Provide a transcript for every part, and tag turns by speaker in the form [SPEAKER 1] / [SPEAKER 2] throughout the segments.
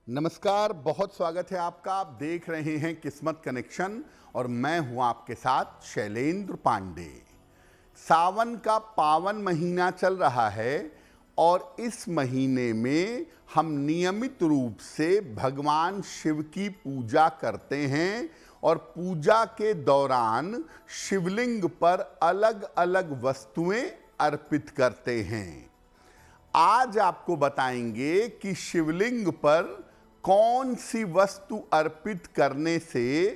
[SPEAKER 1] नमस्कार, बहुत स्वागत है आपका। आप देख रहे हैं किस्मत कनेक्शन और मैं हूं आपके साथ शैलेंद्र पांडे। सावन का पावन महीना चल रहा है और इस महीने में हम नियमित रूप से भगवान शिव की पूजा करते हैं और पूजा के दौरान शिवलिंग पर अलग अलग वस्तुएं अर्पित करते हैं। आज आपको बताएंगे कि शिवलिंग पर कौन सी वस्तु अर्पित करने से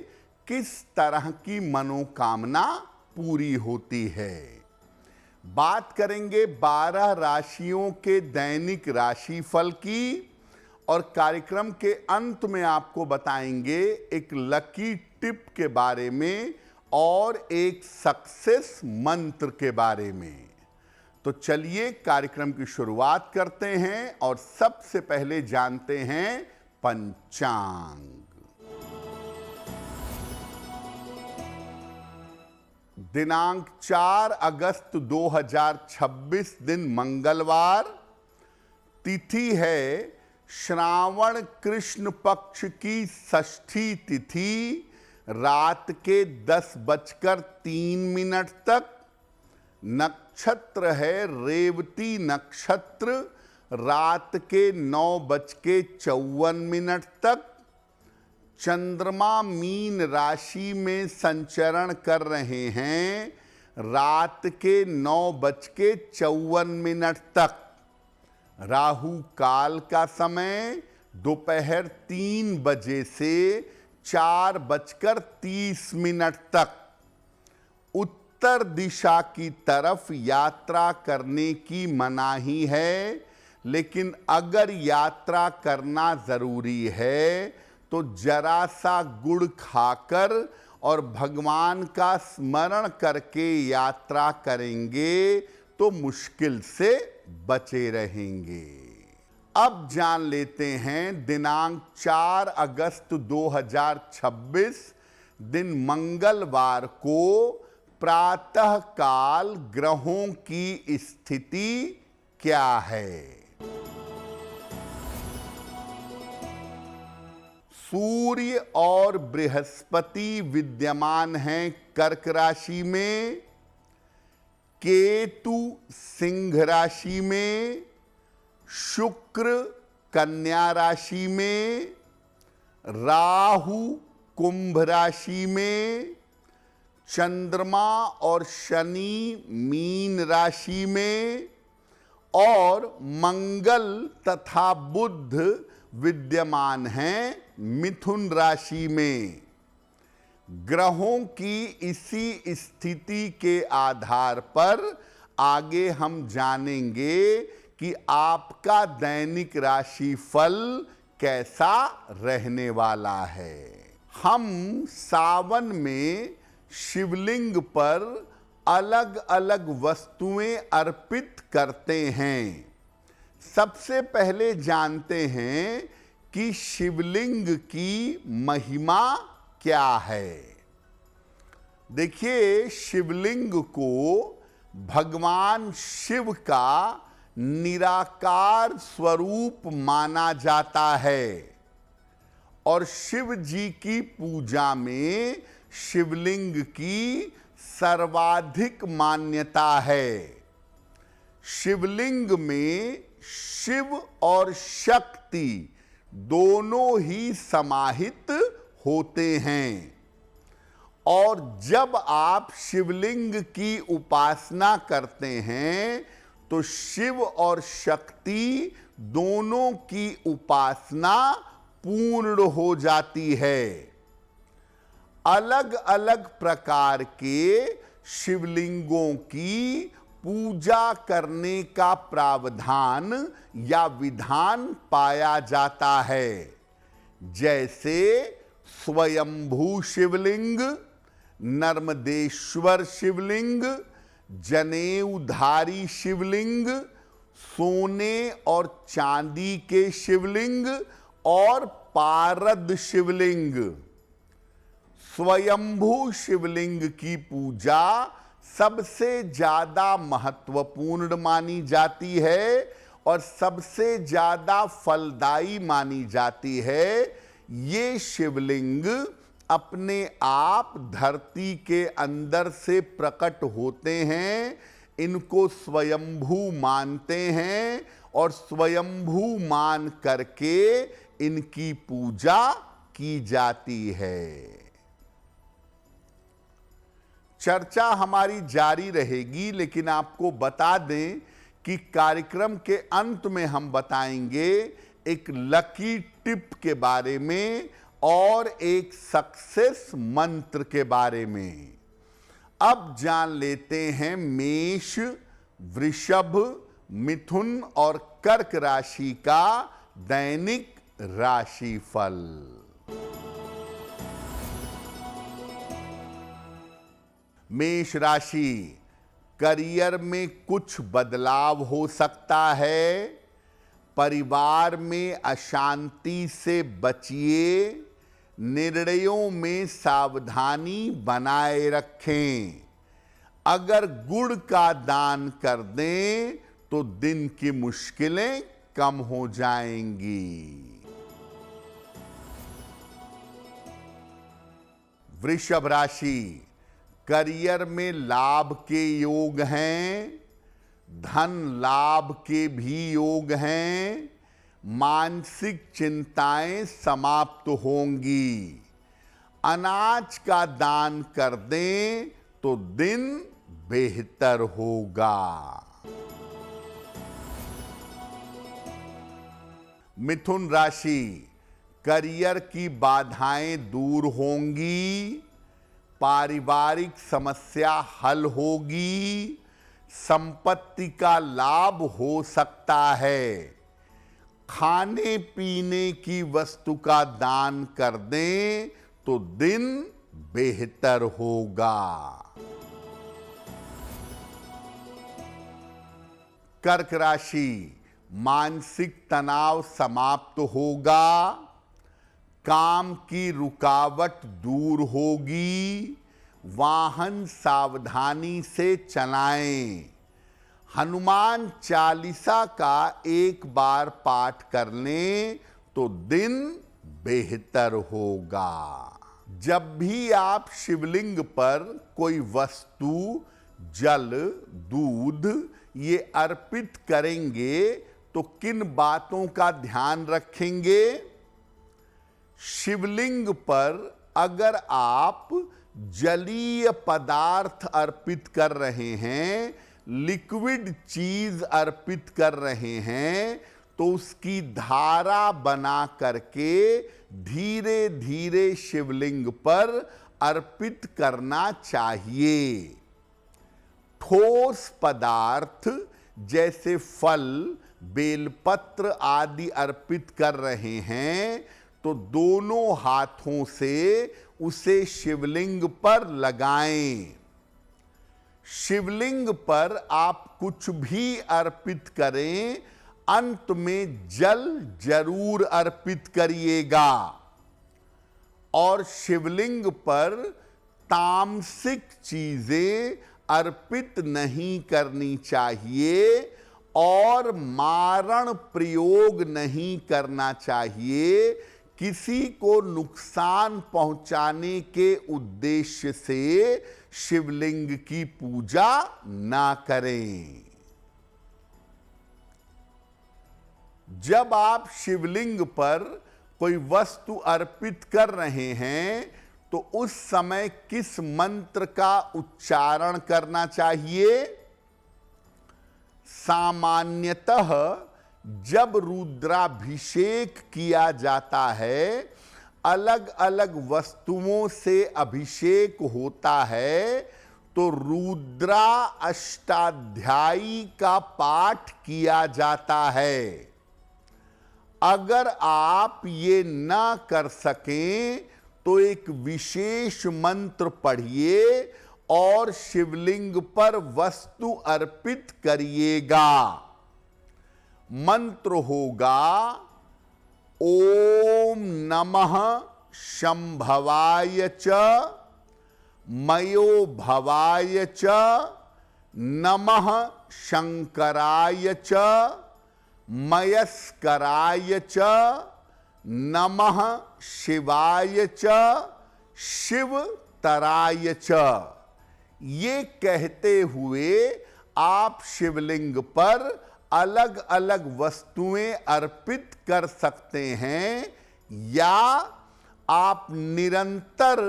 [SPEAKER 1] किस तरह की मनोकामना पूरी होती है। बात करेंगे 12 राशियों के दैनिक राशिफल की और कार्यक्रम के अंत में आपको बताएंगे एक लकी टिप के बारे में और एक सक्सेस मंत्र के बारे में। तो चलिए कार्यक्रम की शुरुआत करते हैं और सबसे पहले जानते हैं पंचांग। दिनांक 4 अगस्त 2026 दिन मंगलवार। तिथि है श्रावण कृष्ण पक्ष की षष्ठी तिथि रात के 10:03 तक। नक्षत्र है रेवती नक्षत्र रात के 9:54 तक। चंद्रमा मीन राशि में संचरण कर रहे हैं रात के 9:54 तक। राहु काल का समय दोपहर 3 बजे से 4:30 तक। उत्तर दिशा की तरफ यात्रा करने की मनाही है, लेकिन अगर यात्रा करना जरूरी है तो जरा सा गुड़ खाकर और भगवान का स्मरण करके यात्रा करेंगे तो मुश्किल से बचे रहेंगे। अब जान लेते हैं दिनांक 4 अगस्त 2026 दिन मंगलवार को प्रातः काल ग्रहों की स्थिति क्या है। सूर्य और बृहस्पति विद्यमान हैं कर्क राशि में, केतु सिंह राशि में, शुक्र कन्या राशि में, राहु कुंभ राशि में, चंद्रमा और शनि मीन राशि में और मंगल तथा बुध विद्यमान हैं मिथुन राशि में। ग्रहों की इसी स्थिति के आधार पर आगे हम जानेंगे कि आपका दैनिक राशिफल कैसा रहने वाला है। हम सावन में शिवलिंग पर अलग अलग वस्तुएं अर्पित करते हैं। सबसे पहले जानते हैं कि शिवलिंग की महिमा क्या है। देखिए, शिवलिंग को भगवान शिव का निराकार स्वरूप माना जाता है और शिव जी की पूजा में शिवलिंग की सर्वाधिक मान्यता है। शिवलिंग में शिव और शक्ति दोनों ही समाहित होते हैं और जब आप शिवलिंग की उपासना करते हैं तो शिव और शक्ति दोनों की उपासना पूर्ण हो जाती है। अलग अलग प्रकार के शिवलिंगों की पूजा करने का प्रावधान या विधान पाया जाता है, जैसे स्वयंभू शिवलिंग, नर्मदेश्वर शिवलिंग, जनेऊधारी शिवलिंग, सोने और चांदी के शिवलिंग और पारद शिवलिंग। स्वयंभू शिवलिंग की पूजा सबसे ज्यादा महत्वपूर्ण मानी जाती है और सबसे ज्यादा फलदायी मानी जाती है। ये शिवलिंग अपने आप धरती के अंदर से प्रकट होते हैं, इनको स्वयंभू मानते हैं और स्वयंभू मान करके इनकी पूजा की जाती है। चर्चा हमारी जारी रहेगी, लेकिन आपको बता दें कि कार्यक्रम के अंत में हम बताएंगे एक लकी टिप के बारे में और एक सक्सेस मंत्र के बारे में। अब जान लेते हैं मेष, वृषभ, मिथुन और कर्क राशि का दैनिक राशिफल। मेष राशि, करियर में कुछ बदलाव हो सकता है। परिवार में अशांति से बचिए। निर्णयों में सावधानी बनाए रखें। अगर गुड़ का दान कर दें तो दिन की मुश्किलें कम हो जाएंगी। वृषभ राशि, करियर में लाभ के योग हैं। धन लाभ के भी योग हैं। मानसिक चिंताएं समाप्त होंगी। अनाज का दान कर दें तो दिन बेहतर होगा। मिथुन राशि, करियर की बाधाएं दूर होंगी। पारिवारिक समस्या हल होगी। संपत्ति का लाभ हो सकता है। खाने पीने की वस्तु का दान कर दें तो दिन बेहतर होगा। कर्क राशि, मानसिक तनाव समाप्त होगा। काम की रुकावट दूर होगी। वाहन सावधानी से चलाएं। हनुमान चालीसा का एक बार पाठ कर लें तो दिन बेहतर होगा। जब भी आप शिवलिंग पर कोई वस्तु, जल, दूध ये अर्पित करेंगे तो किन बातों का ध्यान रखेंगे? शिवलिंग पर अगर आप जलीय पदार्थ अर्पित कर रहे हैं, लिक्विड चीज अर्पित कर रहे हैं, तो उसकी धारा बना करके धीरे धीरे शिवलिंग पर अर्पित करना चाहिए। ठोस पदार्थ जैसे फल, बेलपत्र आदि अर्पित कर रहे हैं तो दोनों हाथों से उसे शिवलिंग पर लगाएं। शिवलिंग पर आप कुछ भी अर्पित करें, अंत में जल जरूर अर्पित करिएगा। और शिवलिंग पर तामसिक चीजें अर्पित नहीं करनी चाहिए और मारण प्रयोग नहीं करना चाहिए। किसी को नुकसान पहुंचाने के उद्देश्य से शिवलिंग की पूजा ना करें। जब आप शिवलिंग पर कोई वस्तु अर्पित कर रहे हैं तो उस समय किस मंत्र का उच्चारण करना चाहिए? सामान्यतः जब रुद्राभिषेक किया जाता है, अलग अलग वस्तुओं से अभिषेक होता है, तो रुद्रा अष्टाध्यायी का पाठ किया जाता है। अगर आप ये ना कर सकें तो एक विशेष मंत्र पढ़िए और शिवलिंग पर वस्तु अर्पित करिएगा। मंत्र होगा ओम नमः शंभवाय च मयो भवाय च नमः शंकराय च मयस्कराय च नमः शिवाय च शिवतराय च। ये कहते हुए आप शिवलिंग पर अलग अलग वस्तुएं अर्पित कर सकते हैं, या आप निरंतर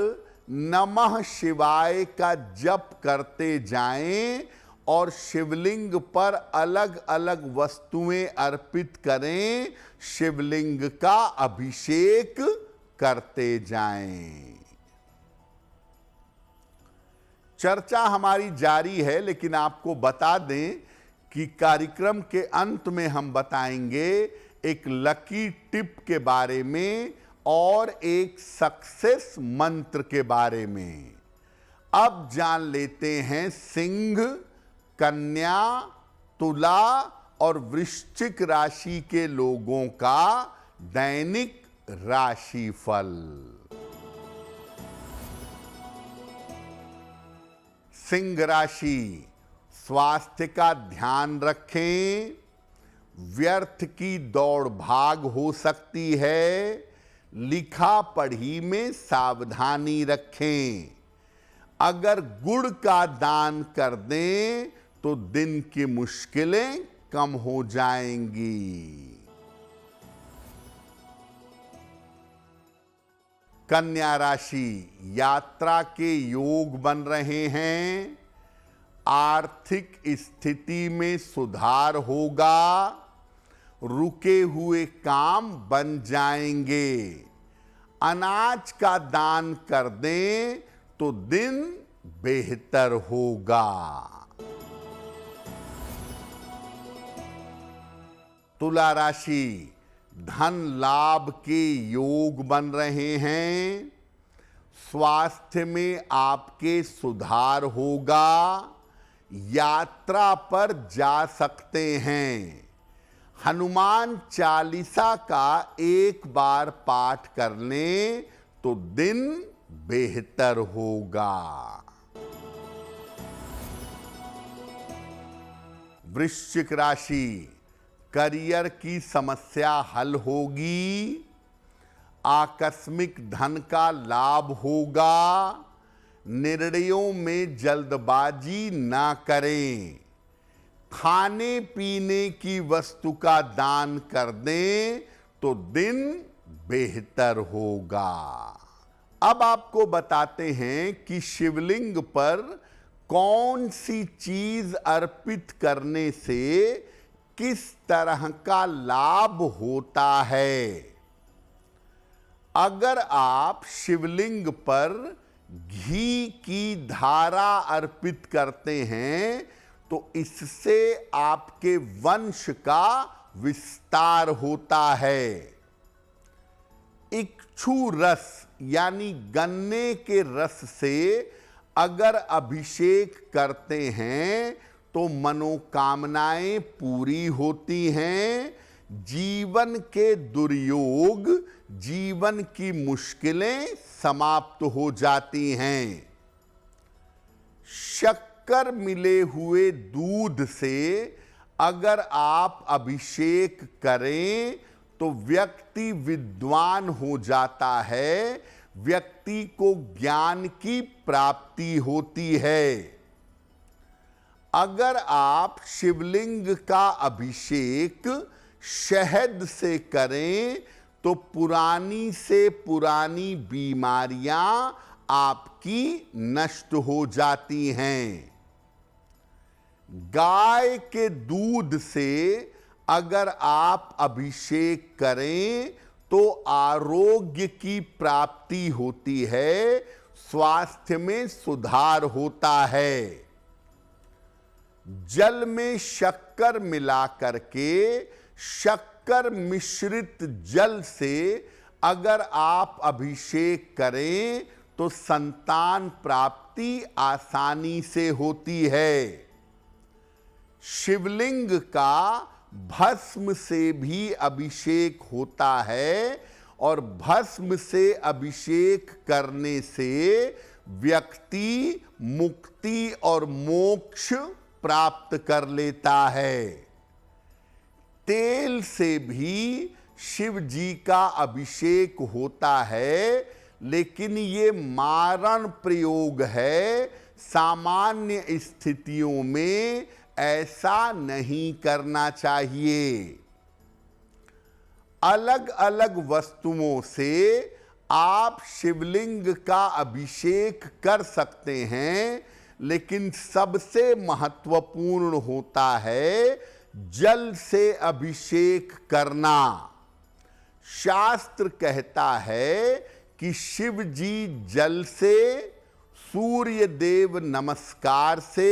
[SPEAKER 1] नमः शिवाय का जप करते जाएं और शिवलिंग पर अलग अलग वस्तुएं अर्पित करें, शिवलिंग का अभिषेक करते जाएं। चर्चा हमारी जारी है, लेकिन आपको बता दें कि कार्यक्रम के अंत में हम बताएंगे एक लकी टिप के बारे में और एक सक्सेस मंत्र के बारे में। अब जान लेते हैं सिंह, कन्या, तुला और वृश्चिक राशि के लोगों का दैनिक राशिफल। सिंह राशि, स्वास्थ्य का ध्यान रखें। व्यर्थ की दौड़ भाग हो सकती है। लिखा पढ़ी में सावधानी रखें। अगर गुड़ का दान कर दें तो दिन की मुश्किलें कम हो जाएंगी। कन्या राशि, यात्रा के योग बन रहे हैं। आर्थिक स्थिति में सुधार होगा। रुके हुए काम बन जाएंगे। अनाज का दान कर दें तो दिन बेहतर होगा। तुला राशि, धन लाभ के योग बन रहे हैं। स्वास्थ्य में आपके सुधार होगा। यात्रा पर जा सकते हैं। हनुमान चालीसा का एक बार पाठ कर लें तो दिन बेहतर होगा। वृश्चिक राशि, करियर की समस्या हल होगी। आकस्मिक धन का लाभ होगा। निर्णयों में जल्दबाजी ना करें। खाने पीने की वस्तु का दान कर दें तो दिन बेहतर होगा। अब आपको बताते हैं कि शिवलिंग पर कौन सी चीज अर्पित करने से किस तरह का लाभ होता है। अगर आप शिवलिंग पर घी की धारा अर्पित करते हैं तो इससे आपके वंश का विस्तार होता है। इक्षु रस यानी गन्ने के रस से अगर अभिषेक करते हैं तो मनोकामनाएं पूरी होती हैं। जीवन के दुर्योग, जीवन की मुश्किलें समाप्त हो जाती हैं। शक्कर मिले हुए दूध से अगर आप अभिषेक करें तो व्यक्ति विद्वान हो जाता है। व्यक्ति को ज्ञान की प्राप्ति होती है। अगर आप शिवलिंग का अभिषेक शहद से करें तो पुरानी से पुरानी बीमारियां आपकी नष्ट हो जाती हैं। गाय के दूध से अगर आप अभिषेक करें तो आरोग्य की प्राप्ति होती है। स्वास्थ्य में सुधार होता है। जल में शक्कर मिला करके शक्कर मिश्रित जल से अगर आप अभिषेक करें तो संतान प्राप्ति आसानी से होती है। शिवलिंग का भस्म से भी अभिषेक होता है और भस्म से अभिषेक करने से व्यक्ति मुक्ति और मोक्ष प्राप्त कर लेता है। तेल से भी शिव जी का अभिषेक होता है, लेकिन ये मारण प्रयोग है। सामान्य स्थितियों में ऐसा नहीं करना चाहिए। अलग अलग वस्तुओं से आप शिवलिंग का अभिषेक कर सकते हैं, लेकिन सबसे महत्वपूर्ण होता है जल से अभिषेक करना। शास्त्र कहता है कि शिव जी जल से, सूर्य देव नमस्कार से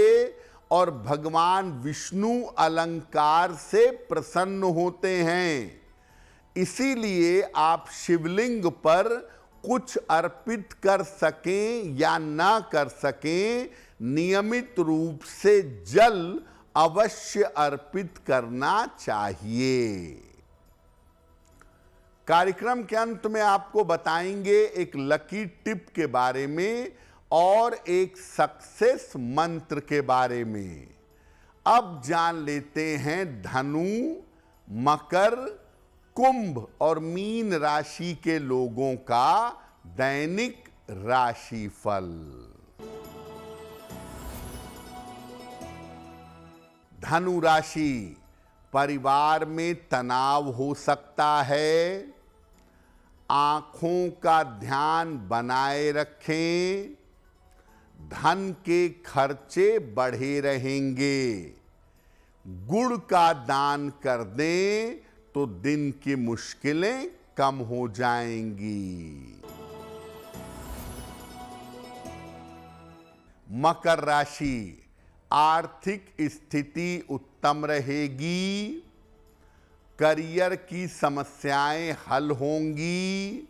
[SPEAKER 1] और भगवान विष्णु अलंकार से प्रसन्न होते हैं। इसीलिए आप शिवलिंग पर कुछ अर्पित कर सकें या ना कर सकें, नियमित रूप से जल अवश्य अर्पित करना चाहिए। कार्यक्रम के अंत में आपको बताएंगे एक लकी टिप के बारे में और एक सक्सेस मंत्र के बारे में। अब जान लेते हैं धनु, मकर, कुंभ और मीन राशि के लोगों का दैनिक राशिफल। धनु राशि, परिवार में तनाव हो सकता है। आंखों का ध्यान बनाए रखें। धन के खर्चे बढ़े रहेंगे। गुड़ का दान कर दें तो दिन की मुश्किलें कम हो जाएंगी। मकर राशि, आर्थिक स्थिति उत्तम रहेगी। करियर की समस्याएं हल होंगी।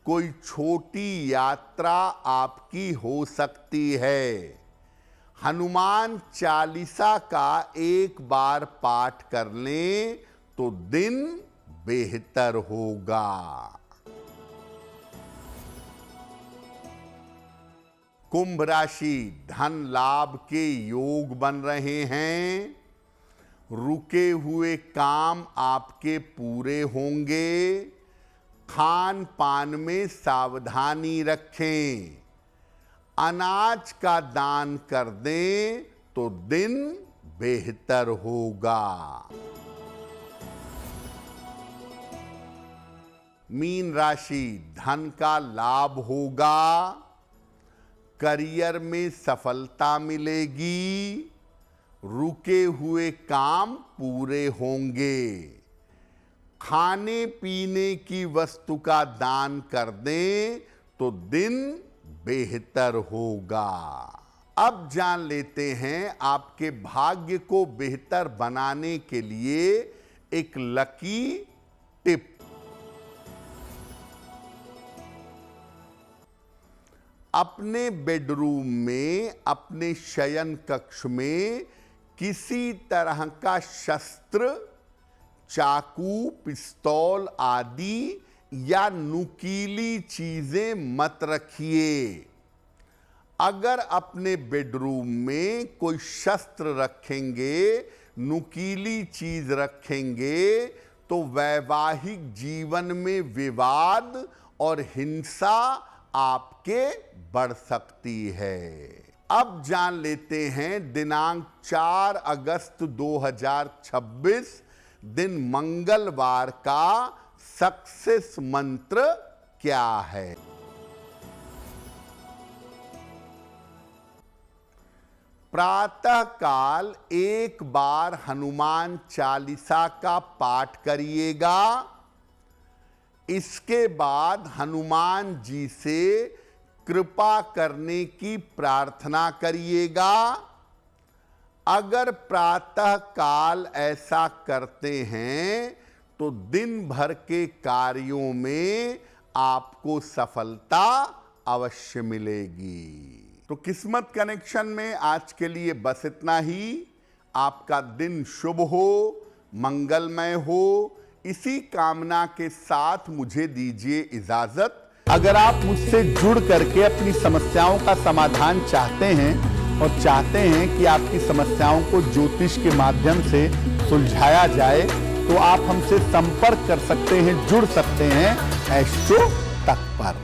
[SPEAKER 1] कोई छोटी यात्रा आपकी हो सकती है। हनुमान चालीसा का एक बार पाठ कर लें तो दिन बेहतर होगा। कुंभ राशि, धन लाभ के योग बन रहे हैं। रुके हुए काम आपके पूरे होंगे। खान पान में सावधानी रखें। अनाज का दान कर दें तो दिन बेहतर होगा। मीन राशि, धन का लाभ होगा। करियर में सफलता मिलेगी। रुके हुए काम पूरे होंगे। खाने पीने की वस्तु का दान कर दें तो दिन बेहतर होगा। अब जान लेते हैं आपके भाग्य को बेहतर बनाने के लिए एक लकी टिप। अपने बेडरूम में, अपने शयन कक्ष में किसी तरह का शस्त्र, चाकू, पिस्तौल आदि या नुकीली चीजें मत रखिए। अगर अपने बेडरूम में कोई शस्त्र रखेंगे, नुकीली चीज रखेंगे, तो वैवाहिक जीवन में विवाद और हिंसा आपके बढ़ सकती है। अब जान लेते हैं दिनांक 4 अगस्त 2026 दिन मंगलवार का सक्सेस मंत्र क्या है। प्रातः काल एक बार हनुमान चालीसा का पाठ करिएगा। इसके बाद हनुमान जी से कृपा करने की प्रार्थना करिएगा। अगर प्रातः काल ऐसा करते हैं तो दिन भर के कार्यों में आपको सफलता अवश्य मिलेगी। तो किस्मत कनेक्शन में आज के लिए बस इतना ही। आपका दिन शुभ हो, मंगलमय हो, इसी कामना के साथ मुझे दीजिए इजाजत। अगर आप मुझसे जुड़ करके अपनी समस्याओं का समाधान चाहते हैं और चाहते हैं कि आपकी समस्याओं को ज्योतिष के माध्यम से सुलझाया जाए, तो आप हमसे संपर्क कर सकते हैं, जुड़ सकते हैं एस्ट्रो तक पर।